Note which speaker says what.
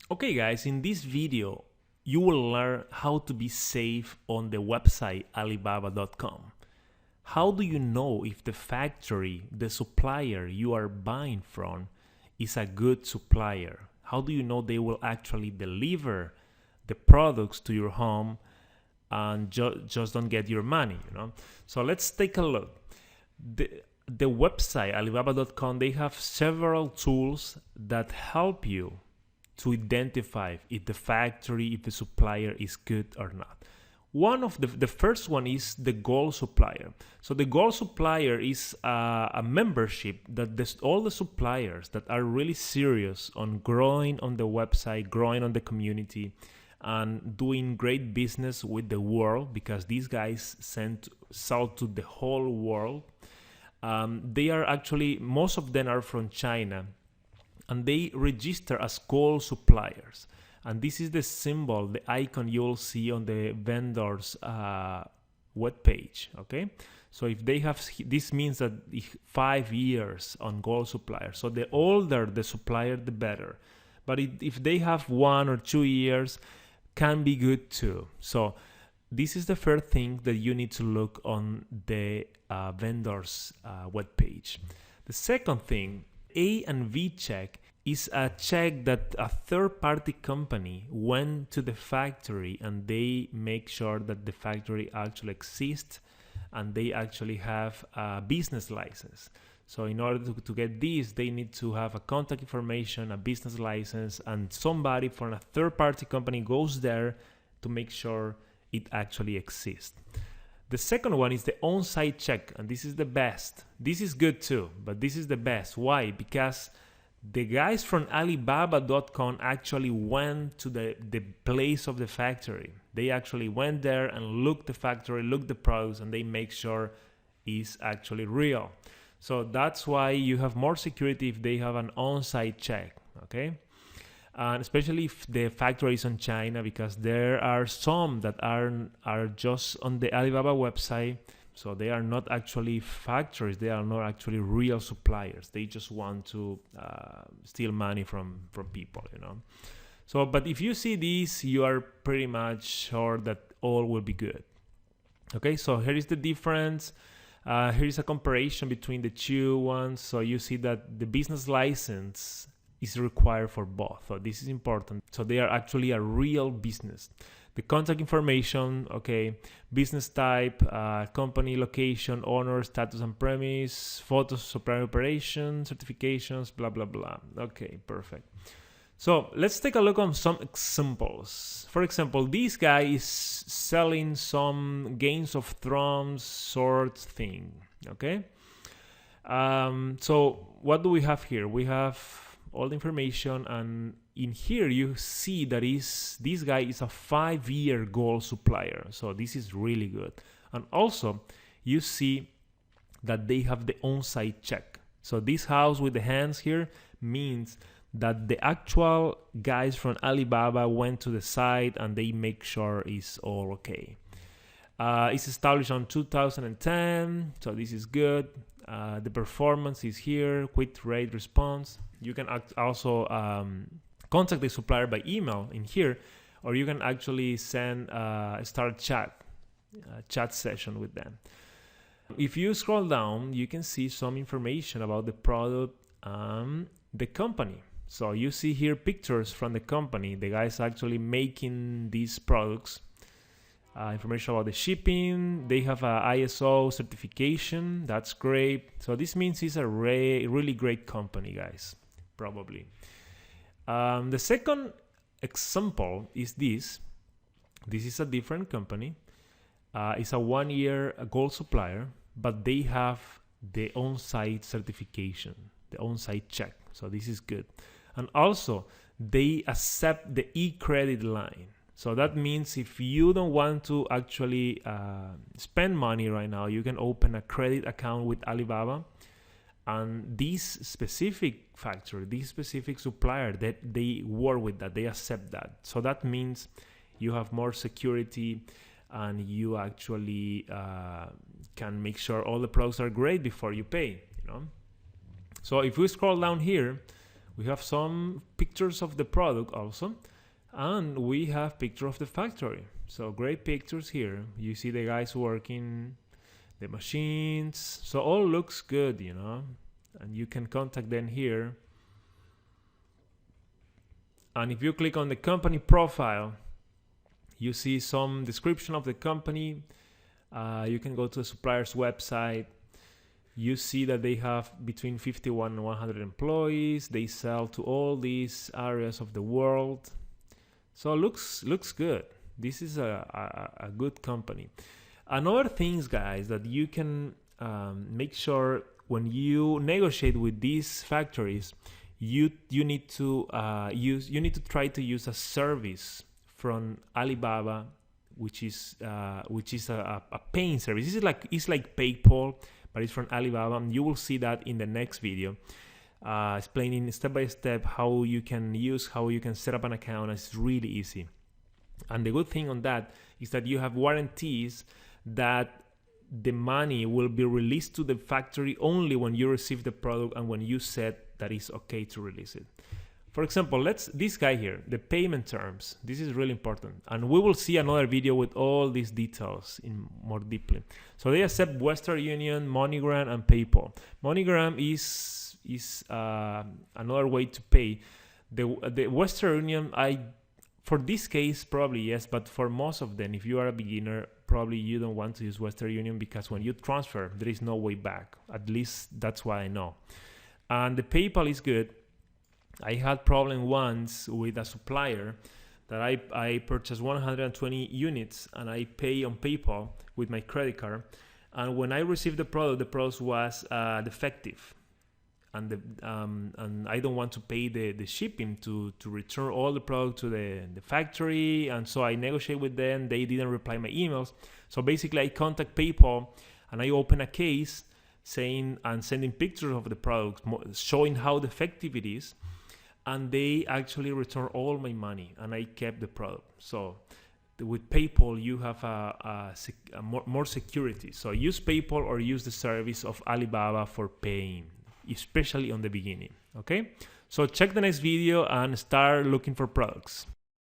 Speaker 1: Okay guys, in this video you will learn how to be safe on the website Alibaba.com. How do you know if the factory, the supplier you are buying from is a good supplier? How do you know they will actually deliver the products to your home and just don't get your money, So let's take a look. The website Alibaba.com, they have several tools that help you to identify if the factory, if the supplier is good or not. One of the first one is the Gold Supplier. So the Gold Supplier is a membership that all the suppliers that are really serious on growing on the website, growing on the community, and doing great business with the world, because these guys sell to the whole world. They are actually, most of them are from China, and they register as Gold Suppliers. And this is the symbol, the icon you'll see on the vendor's web page, okay? So if they have, this means that 5 years on Gold Supplier. So the older the supplier, the better. But if they have 1 or 2 years, can be good too. So this is the first thing that you need to look on the vendor's web page. The second thing, A and V check, is a check that a third-party company went to the factory and they make sure that the factory actually exists and they actually have a business license. So in order to get this, they need to have a contact information, a business license, and somebody from a third-party company goes there to make sure it actually exists. The second one is the on-site check, and this is the best. This is good too, but this is the best. Why? Because the guys from Alibaba.com actually went to the place of the factory. They actually went there and looked the factory, looked the products, and they make sure it's actually real. So that's why you have more security if they have an on-site check, okay? And especially if the factory is in China, because there are some that are just on the Alibaba website. So they are not actually factories, they are not actually real suppliers. They just want to steal money from people, So, but if you see these, you are pretty much sure that all will be good. Okay, so here is the difference. Here is a comparison between the two ones. So you see that the business license is required for both. So this is important. So they are actually a real business. The contact information, okay, business type, company location, owner, status and premise, photos, supplier operation, certifications, blah, blah, blah. Okay, perfect. So let's take a look on some examples. For example, this guy is selling some Games of Thrones sword thing, okay? So what do we have here? We have all the information, and in here you see that this guy is a 5-year Gold Supplier. So this is really good. And also you see that they have the on-site check. So this house with the hands here means that the actual guys from Alibaba went to the site and they make sure it's all okay. It's established on 2010, so this is good. The performance is here, quick rate response. You can also contact the supplier by email in here, or you can actually send start chat session with them. If you scroll down, you can see some information about the product and the company. So you see here pictures from the company, the guys actually making these products. Information about the shipping. They have a ISO certification. That's great. So this means it's a really great company, guys, probably. The second example is this. This is a different company. It's a 1-year Gold Supplier, but they have the on-site certification, the on-site check. So this is good. And also, they accept the e-credit line. So that means if you don't want to actually spend money right now, you can open a credit account with Alibaba. And this specific factory, this specific supplier, that they work with that, they accept that. So that means you have more security and you actually can make sure all the products are great before you pay, So if we scroll down here, We have some pictures of the product also, and we have picture of the factory. So great pictures here. You see the guys working, the machines. So all looks good, you know, and you can contact them here. And if you click on the company profile, you see some description of the company. You can go to the Supplier's website. You see that they have between 51 and 100 employees. They sell to all these areas of the world. So it looks good. This is a good company. Another things, guys, that you can make sure when you negotiate with these factories, you need to try to use a service from Alibaba, which is a paying service. It's like PayPal, but it's from Alibaba, and you will see that in the next video, explaining step by step how you can set up an account. It's really easy. And the good thing on that is that you have warranties that the money will be released to the factory only when you receive the product and when you said that it's okay to release it. For example, this guy here, the payment terms. This is really important, and we will see another video with all these details in more deeply. So they accept Western Union, MoneyGram, and PayPal. MoneyGram is another way to pay. The Western Union, for this case probably yes, but for most of them, if you are a beginner, probably you don't want to use Western Union because when you transfer, there is no way back. At least that's what I know. And the PayPal is good. I had problem once with a supplier that I purchased 120 units and I pay on PayPal with my credit card. And when I received the product was defective. And I don't want to pay the shipping to return all the product to the factory. And so I negotiate with them. They didn't reply my emails. So basically I contact PayPal and I open a case saying and sending pictures of the product, showing how defective it is. And they actually return all my money and I kept the product. So with PayPal, you have more security. So use PayPal or use the service of Alibaba for paying, especially on the beginning. Okay, so check the next video and start looking for products.